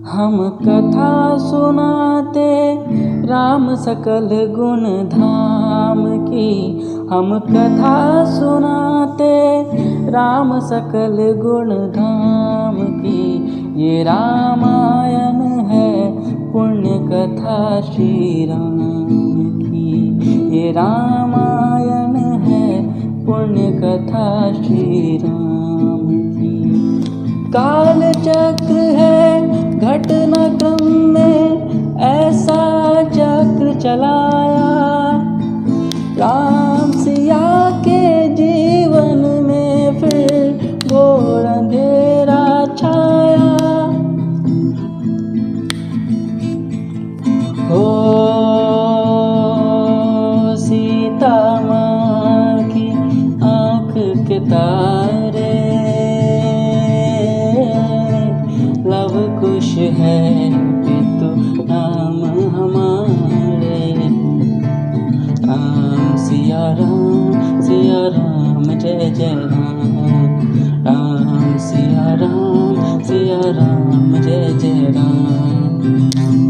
हम कथा सुनाते राम सकल गुण धाम की। हम कथा सुनाते राम सकल गुण धाम की। ये रामायण है पुण्य कथा श्री राम की। ये रामायण है पुण्य कथा श्री राम की। काल चक्र है घटनाक्रम में ऐसा चक्र चलाया। राम सिया के जीवन में फिर घोर अंधेरा छाया। हो सीता माँ की आँख के तारे, लव कुश है पितु नाम हमारे। राम सिया राम जय जय राम। राम सिया राम जय जय राम।